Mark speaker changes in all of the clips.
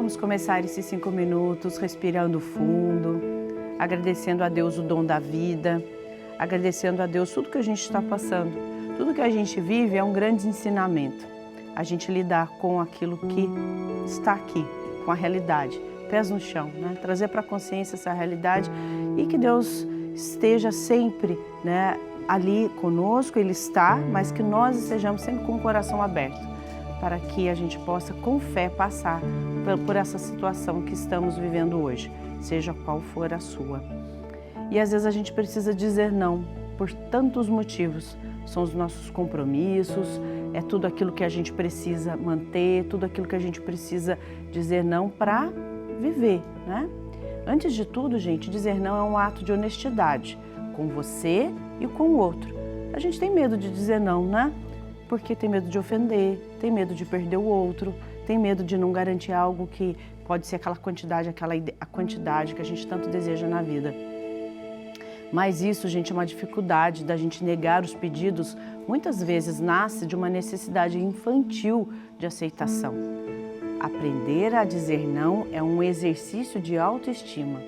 Speaker 1: Vamos começar esses 5 minutos respirando fundo, agradecendo a Deus o dom da vida, agradecendo a Deus tudo que a gente está passando. Tudo que a gente vive é um grande ensinamento. A gente lidar com aquilo que está aqui, com a realidade, pés no chão, né? Trazer para a consciência essa realidade e que Deus esteja sempre, né, ali conosco, Ele está, mas que nós estejamos sempre com o coração aberto, para que a gente possa, com fé, passar por essa situação que estamos vivendo hoje, seja qual for a sua. E às vezes a gente precisa dizer não, por tantos motivos. São os nossos compromissos, é tudo aquilo que a gente precisa manter, tudo aquilo que a gente precisa dizer não para viver, né? Antes de tudo, gente, dizer não é um ato de honestidade com você e com o outro. A gente tem medo de dizer não, né? Porque tem medo de ofender, tem medo de perder o outro, tem medo de não garantir algo que pode ser aquela quantidade, a quantidade que a gente tanto deseja na vida. Mas isso, gente, é uma dificuldade da gente negar os pedidos, muitas vezes nasce de uma necessidade infantil de aceitação. Aprender a dizer não é um exercício de autoestima.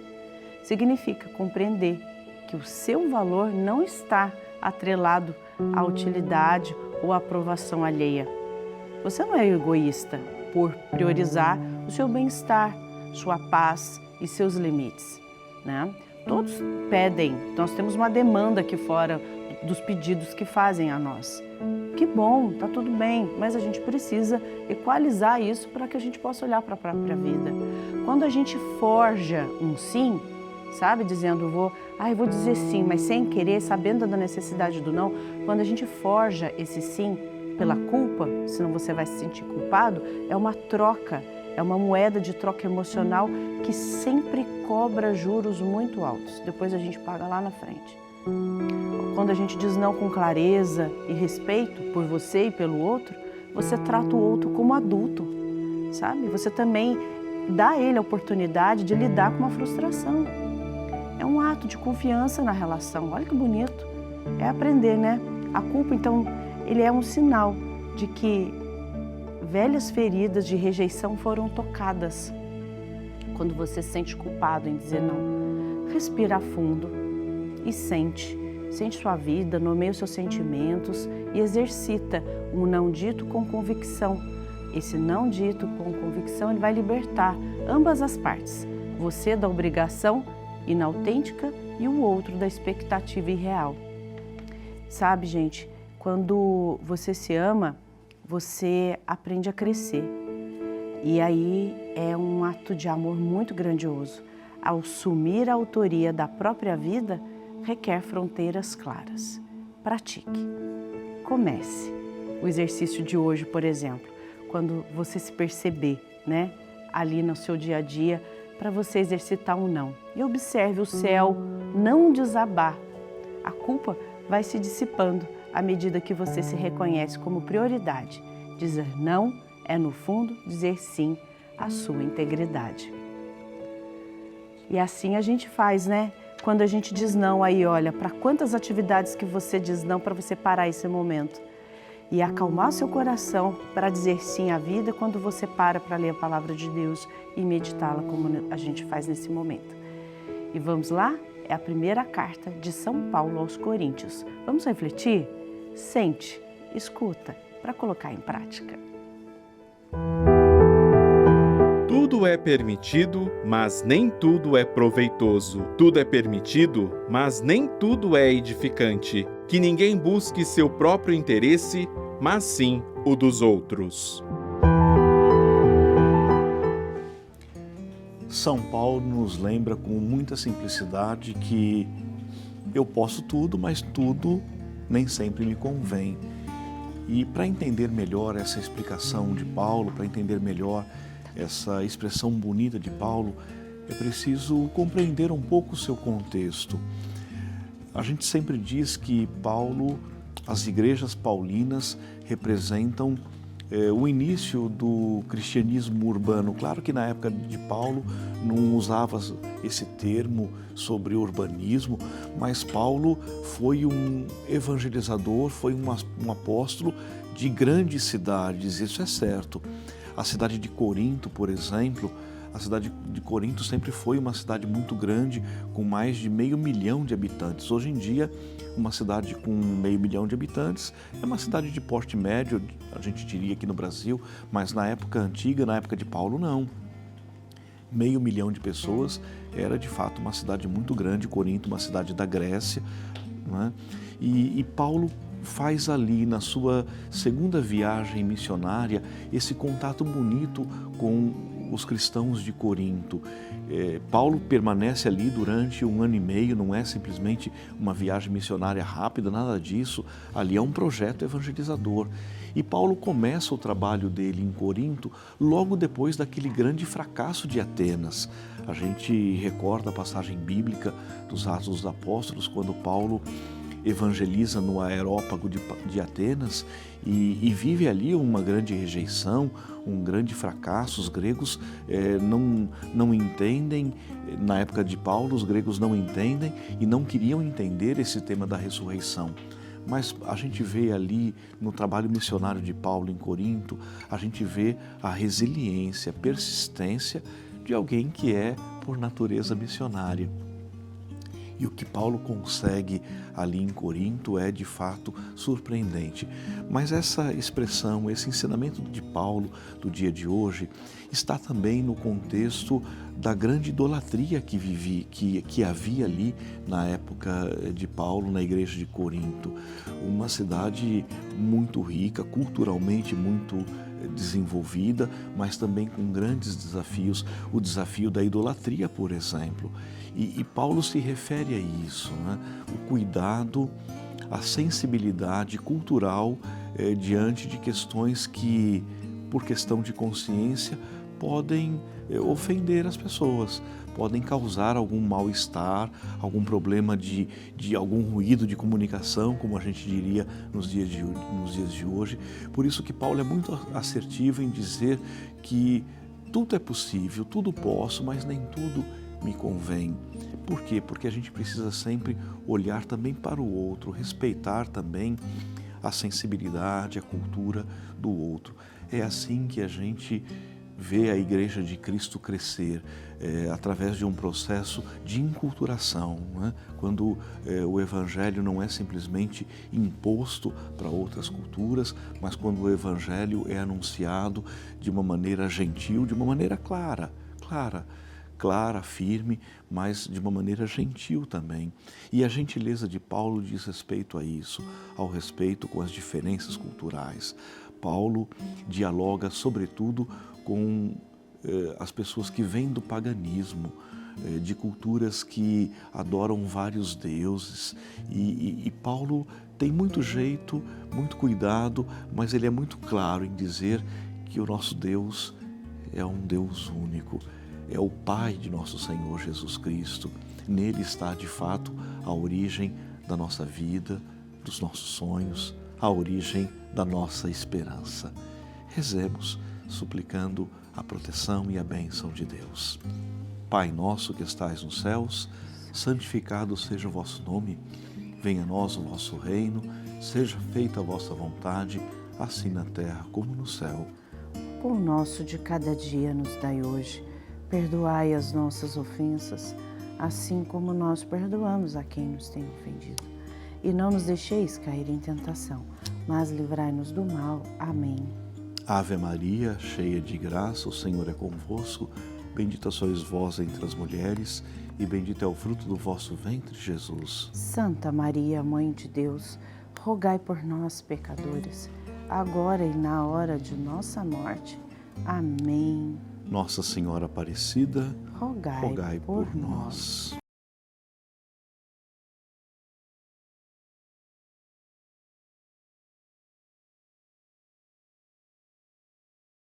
Speaker 1: Significa compreender que o seu valor não está atrelado à utilidade ou à aprovação alheia. Você não é egoísta por priorizar o seu bem-estar, sua paz e seus limites, né? Todos pedem, nós temos uma demanda aqui fora dos pedidos que fazem a nós. Que bom, tá tudo bem, mas a gente precisa equalizar isso para que a gente possa olhar para a própria vida. Quando a gente forja um sim, sabe, dizendo eu vou dizer sim, mas sem querer, sabendo da necessidade do não, quando a gente forja esse sim pela culpa, senão você vai se sentir culpado, é uma troca. É uma moeda de troca emocional que sempre cobra juros muito altos. Depois a gente paga lá na frente. Quando a gente diz não com clareza e respeito por você e pelo outro, você trata o outro como adulto, sabe? Você também dá a ele a oportunidade de lidar com uma frustração. É um ato de confiança na relação. Olha que bonito. É aprender, né? A culpa, então, ele é um sinal de que velhas feridas de rejeição foram tocadas. Quando você se sente culpado em dizer não, respira fundo e sente sua vida, nomeia os seus sentimentos e exercita um não dito com convicção. Esse não dito com convicção, ele vai libertar ambas as partes. Você da obrigação inautêntica e o outro da expectativa irreal. Sabe, gente, quando você se ama, você aprende a crescer. E aí é um ato de amor muito grandioso. Ao assumir a autoria da própria vida, requer fronteiras claras. Pratique. Comece. O exercício de hoje, por exemplo, quando você se perceber, né, ali no seu dia a dia, para você exercitar um não. E observe o céu não desabar. A culpa vai se dissipando à medida que você se reconhece como prioridade. Dizer não é, no fundo, dizer sim à sua integridade. E assim a gente faz, né? Quando a gente diz não, aí olha, para quantas atividades que você diz não para você parar esse momento. E acalmar seu coração para dizer sim à vida quando você para ler a palavra de Deus e meditá-la como a gente faz nesse momento. E vamos lá? É a primeira carta de São Paulo aos Coríntios. Vamos refletir? Sente, escuta, para colocar em prática.
Speaker 2: Tudo é permitido, mas nem tudo é proveitoso. Tudo é permitido, mas nem tudo é edificante. Que ninguém busque seu próprio interesse, mas sim o dos outros.
Speaker 3: São Paulo nos lembra com muita simplicidade que eu posso tudo, mas tudo nem sempre me convém. E para entender melhor essa explicação de Paulo, para entender melhor essa expressão bonita de Paulo, é preciso compreender um pouco o seu contexto. A gente sempre diz que Paulo, as igrejas paulinas representam o início do cristianismo urbano. Claro que na época de Paulo não usava esse termo sobre urbanismo, mas Paulo foi um evangelizador, foi um apóstolo de grandes cidades, isso é certo. A cidade de Corinto, por exemplo, a cidade de Corinto sempre foi uma cidade muito grande, com mais de 500 mil de habitantes. Hoje em dia, uma cidade com 500 mil de habitantes é uma cidade de porte médio, a gente diria aqui no Brasil, mas na época antiga, na época de Paulo, não. 500 mil de pessoas, era de fato uma cidade muito grande, Corinto, uma cidade da Grécia, não é? E Paulo faz ali, na sua segunda viagem missionária, esse contato bonito com os cristãos de Corinto. Paulo permanece ali durante 1 ano e meio, não é simplesmente uma viagem missionária rápida, nada disso. Ali é um projeto evangelizador. E Paulo começa o trabalho dele em Corinto logo depois daquele grande fracasso de Atenas. A gente recorda a passagem bíblica dos Atos dos Apóstolos, quando Paulo evangeliza no Areópago de Atenas e vive ali uma grande rejeição, um grande fracasso. Os gregos não entendem, na época de Paulo, os gregos não entendem e não queriam entender esse tema da ressurreição. Mas a gente vê ali no trabalho missionário de Paulo em Corinto, a gente vê a resiliência, a persistência de alguém que é, por natureza, missionária. E o que Paulo consegue ali em Corinto é de fato surpreendente. Mas essa expressão, esse ensinamento de Paulo do dia de hoje, está também no contexto da grande idolatria que havia ali na época de Paulo, na igreja de Corinto. Uma cidade muito rica, culturalmente muito desenvolvida, mas também com grandes desafios, o desafio da idolatria, por exemplo. E Paulo se refere a isso, né? O cuidado, a sensibilidade cultural diante de questões que, por questão de consciência, podem ofender as pessoas, podem causar algum mal-estar, algum problema de algum ruído de comunicação, como a gente diria nos dias de hoje. Por isso que Paulo é muito assertivo em dizer que tudo é possível, tudo posso, mas nem tudo me convém. Por quê? Porque a gente precisa sempre olhar também para o outro, respeitar também a sensibilidade, a cultura do outro. É assim que a gente vê a Igreja de Cristo crescer, através de um processo de enculturação, né? Quando o Evangelho não é simplesmente imposto para outras culturas, mas quando o Evangelho é anunciado de uma maneira gentil, de uma maneira clara, firme, mas de uma maneira gentil também. E a gentileza de Paulo diz respeito a isso, ao respeito com as diferenças culturais. Paulo dialoga, sobretudo, com as pessoas que vêm do paganismo, de culturas que adoram vários deuses. E Paulo tem muito jeito, muito cuidado, mas ele é muito claro em dizer que o nosso Deus é um Deus único. É o Pai de nosso Senhor Jesus Cristo. Nele está, de fato, a origem da nossa vida, dos nossos sonhos, a origem da nossa esperança. Rezemos, suplicando a proteção e a bênção de Deus. Pai nosso que estais nos céus, santificado seja o vosso nome. Venha a nós o vosso reino, seja feita a vossa vontade, assim na terra como no céu.
Speaker 1: O pão nosso de cada dia nos dai hoje. Perdoai as nossas ofensas, assim como nós perdoamos a quem nos tem ofendido. E não nos deixeis cair em tentação, mas livrai-nos do mal. Amém.
Speaker 3: Ave Maria, cheia de graça, o Senhor é convosco. Bendita sois vós entre as mulheres, e bendito é o fruto do vosso ventre, Jesus.
Speaker 1: Santa Maria, Mãe de Deus, rogai por nós, pecadores, agora e na hora de nossa morte. Amém.
Speaker 3: Nossa Senhora Aparecida,
Speaker 1: Rogai
Speaker 3: rogai por nós.